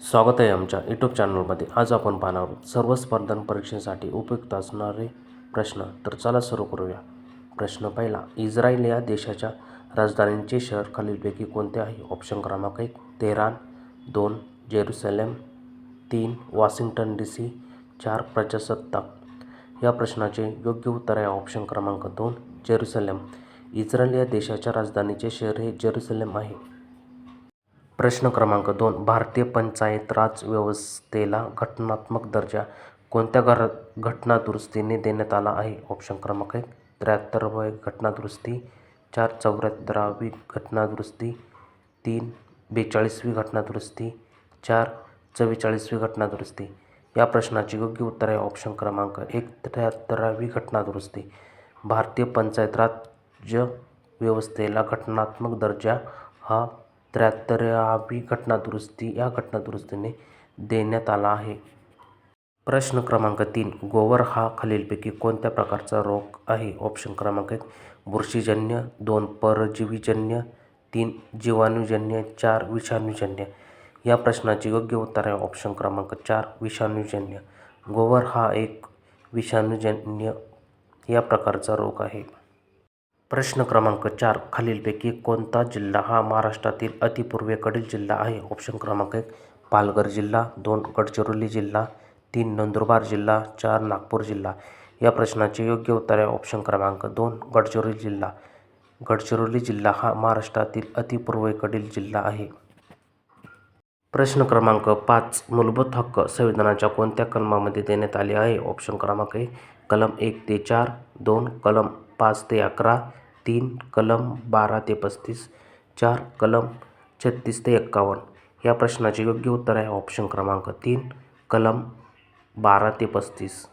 स्वागत आहे आमच्या यूट्यूब चॅनलमध्ये. आज आपण पाहणार आहोत सर्व स्पर्धा परीक्षेसाठी उपयुक्त असणारे प्रश्न. तर चला सुरू करूया. प्रश्न पहिला. इस्रायल या देशाच्या राजधानीचे शहर खालीलपैकी कोणते आहे? ऑप्शन क्रमांक 1 तेहरान, 2 जेरुसलेम, 3 वॉशिंग्टन DC, 4 प्रजासत्ताक. या प्रश्नाचे योग्य उत्तर आहे ऑप्शन क्रमांक 2 जेरुसलेम. इस्रायल या देशाच्या राजधानीचे शहर हे जेरुसलेम आहे. प्रश्न क्रमांक 2. भारतीय पंचायत राज व्यवस्थेला घटनात्मक दर्जा कोणत्या घटनादुरुस्तीने देण्यात आला आहे? ऑप्शन क्रमांक 1 73वी घटनादुरुस्ती, 4 74वी घटनादुरुस्ती, 3 42वी घटनादुरुस्ती, 4 44वी घटनादुरुस्ती. या प्रश्नाचे योग्य उत्तर आहे ऑप्शन क्रमांक 1 73वी घटनादुरुस्ती. भारतीय पंचायत राज व्यवस्थेला घटनात्मक दर्जा हा 73वी घटनादुरुस्ती या घटनादुरुस्तीने देण्यात आला आहे. प्रश्न क्रमांक 3. गोवर हा खालीलपैकी कोणत्या प्रकारचा रोग आहे? ऑप्शन क्रमांक 1 बुरशीजन्य, 2 परजीवीजन्य, 3 जीवाणूजन्य, 4 विषाणूजन्य. या प्रश्नाचे योग्य उत्तर आहे ऑप्शन क्रमांक 4 विषाणूजन्य. गोवर हा एक विषाणूजन्य या प्रकारचा रोग आहे. प्रश्न क्रमांक 4. खालीलपैकी कोणता जिल्हा हा महाराष्ट्रातील अतिपूर्वेकडील जिल्हा आहे? ऑप्शन क्रमांक 1 पालघर जिल्हा, 2 गडचिरोली जिल्हा, 3 नंदुरबार जिल्हा, 4 नागपूर जिल्हा. या प्रश्नाचे योग्य उत्तर आहे ऑप्शन क्रमांक 2 गडचिरोली जिल्हा. गडचिरोली जिल्हा हा महाराष्ट्रातील अतिपूर्वेकडील जिल्हा आहे. प्रश्न क्रमांक 5. मूलभूत हक्क संविधानाच्या कोणत्या कलमामध्ये देण्यात आले आहे? ऑप्शन क्रमांक 1 कलम 1 ते 4, 2 कलम 5 ते 11, 3 कलम 12 ते 35, 4 कलम 36 ते 51. या प्रश्नाचे योग्य उत्तर आहे ऑप्शन क्रमांक 3 कलम 12 ते 35.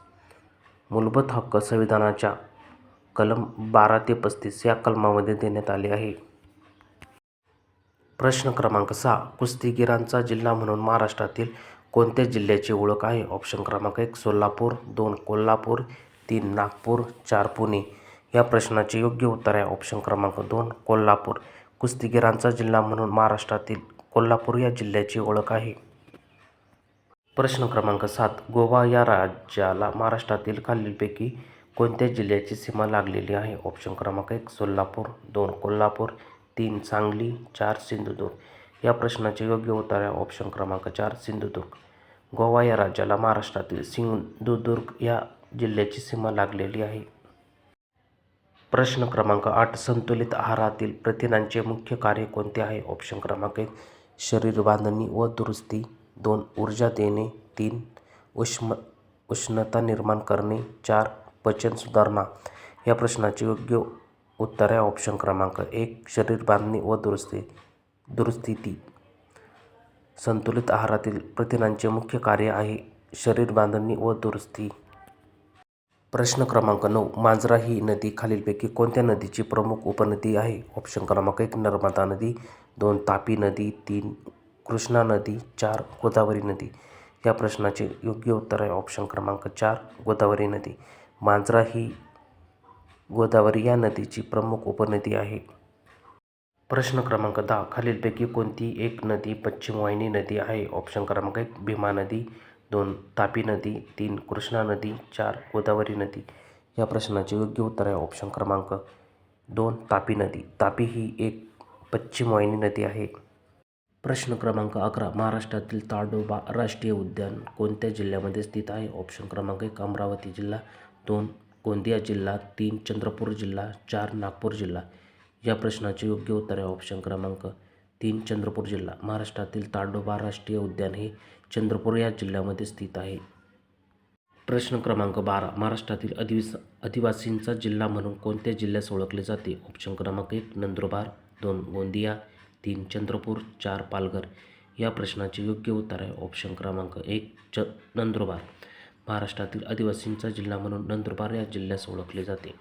मूलभूत हक्क संविधानाच्या कलम 12 ते 35 या कलमामध्ये देण्यात आले आहे. प्रश्न क्रमांक 6. कुस्तीगीरांचा जिल्हा म्हणून महाराष्ट्रातील कोणत्या जिल्ह्याची ओळख आहे? ऑप्शन क्रमांक 1 सोलापूर, 2 कोल्हापूर, 3 नागपूर, 4 पुणे. या प्रश्नाचे योग्य उत्तर आहे ऑप्शन क्रमांक 2 कोल्हापूर. कुस्तीगीरांचा जिल्हा म्हणून महाराष्ट्रातील कोल्हापूर या जिल्ह्याची ओळख आहे. प्रश्न क्रमांक 7. गोवा या राज्याला महाराष्ट्रातील खालीलपैकी कोणत्या जिल्ह्याची सीमा लागलेली आहे? ऑप्शन क्रमांक 1 सोलापूर, 2 कोल्हापूर, 3 सांगली, 4 सिंधुदुर्ग. या प्रश्नाचे योग्य उत्तर आहे ऑप्शन क्रमांक 4 सिंधुदुर्ग. गोवा या राज्याला महाराष्ट्रातील सिंधुदुर्ग या जिल्ह्याची सीमा लागलेली आहे. प्रश्न क्रमांक 8. संतुलित आहारातील प्रथिनांचे मुख्य कार्य कोणते आहे? ऑप्शन क्रमांक 1 शरीर बांधणी व दुरुस्ती, 2 ऊर्जा देणे, 3 उष्णता निर्माण करणे, 4 पचन सुधारणा. या प्रश्नाचे योग्य उत्तर आहे ऑप्शन क्रमांक 1 शरीर बांधणी व दुरुस्ती. संतुलित आहारातील प्रथिनांचे मुख्य कार्य आहे शरीर बांधणी व दुरुस्ती. प्रश्न क्रमांक 9. मांजरा ही नदी खालीलपैकी कोणत्या नदीची प्रमुख उपनदी आहे? ऑप्शन क्रमांक 1 नर्मदा नदी, 2 तापी नदी, 3 कृष्णा नदी, 4 गोदावरी नदी. या प्रश्नाचे योग्य उत्तर आहे ऑप्शन क्रमांक 4 गोदावरी नदी. मांजरा ही गोदावरी या नदीची प्रमुख उपनदी आहे. प्रश्न क्रमांक 10. खालीलपैकी कोणती एक नदी पश्चिम वाहिनी नदी आहे? ऑप्शन क्रमांक 1 भीमा नदी, 2 तापी नदी, 3 कृष्णा नदी, 4 गोदावरी नदी. या प्रश्नाचे योग्य उत्तर आहे ऑप्शन क्रमांक 2 तापी नदी. तापी ही एक पश्चिम वाहिनी नदी आहे. प्रश्न क्रमांक 11. महाराष्ट्रातील ताडोबा राष्ट्रीय उद्यान कोणत्या जिल्ह्यामध्ये स्थित आहे? ऑप्शन क्रमांक 1 अमरावती जिल्हा, 2 गोंदिया जिल्हा, 3 चंद्रपूर जिल्हा, 4 नागपूर जिल्हा. या प्रश्नाचे योग्य उत्तर आहे ऑप्शन क्रमांक 3 चंद्रपूर जिल्हा. महाराष्ट्रातील ताडोबा राष्ट्रीय उद्यान हे चंद्रपूर या जिल्ह्यामध्ये स्थित आहे. प्रश्न क्रमांक 12. महाराष्ट्रातील आदिवासींचा जिल्हा म्हणून कोणत्या जिल्ह्यास ओळखले जाते? ऑप्शन क्रमांक 1 नंदुरबार, 2 गोंदिया, 3 चंद्रपूर, 4 पालघर. या प्रश्नाचे योग्य उत्तर आहे ऑप्शन क्रमांक 1 नंदुरबार. महाराष्ट्रातील आदिवासींचा जिल्हा म्हणून नंदुरबार या जिल्ह्यास ओळखले जाते.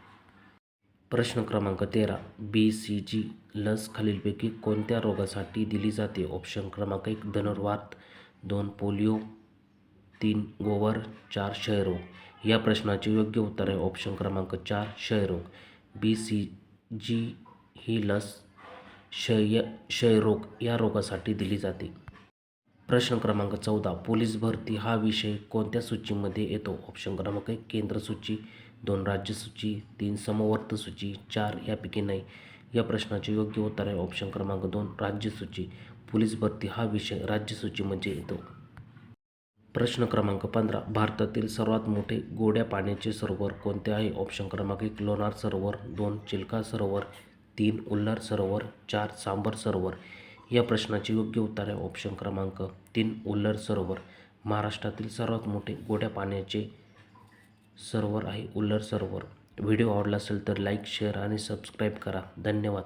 प्रश्न क्रमांक 13. BCG लस खालीलपैकी कोणत्या रोगासाठी दिली जाते? ऑप्शन क्रमांक 1 धनुर्वात, 2 पोलिओ, 3 गोवर, 4 क्षयरोग. या प्रश्नाचे योग्य उत्तर आहे ऑप्शन क्रमांक 4 क्षयरोग. BCG ही लस क्षयरोग या रोगासाठी दिली जाते. प्रश्न क्रमांक 14 पोलीस भरती हा विषय कोणत्या सूचीमध्ये येतो? ऑप्शन क्रमांक 1 केंद्र सूची, 2 राज्य सूची, 3 समवर्त सूची, 4 यापैकी नाही. या प्रश्नाचे योग्य उत्तर आहे ऑप्शन क्रमांक 2 राज्य सूची. पोलीस भरती हा विषय राज्य सूचीमध्ये येतो. प्रश्न क्रमांक 15 भारतातील सर्वात मोठे गोड्या पाण्याचे सरोवर कोणते आहे? ऑप्शन क्रमांक 1 लोणार सरोवर, 2 चिल्का सरोवर, 3 उल्हार सरोवर, 4 सांबर सरोवर. या प्रश्नाचे योग्य उत्तर आहे ऑप्शन क्रमांक 3 उल्हार सरोवर. महाराष्ट्रातील सर्वात मोठे गोड्या पाण्याचे सरोवर आहे उल्हार सरोवर. व्हिडिओ आवडला असेल तर लाईक, शेअर आणि सबस्क्राईब करा. धन्यवाद.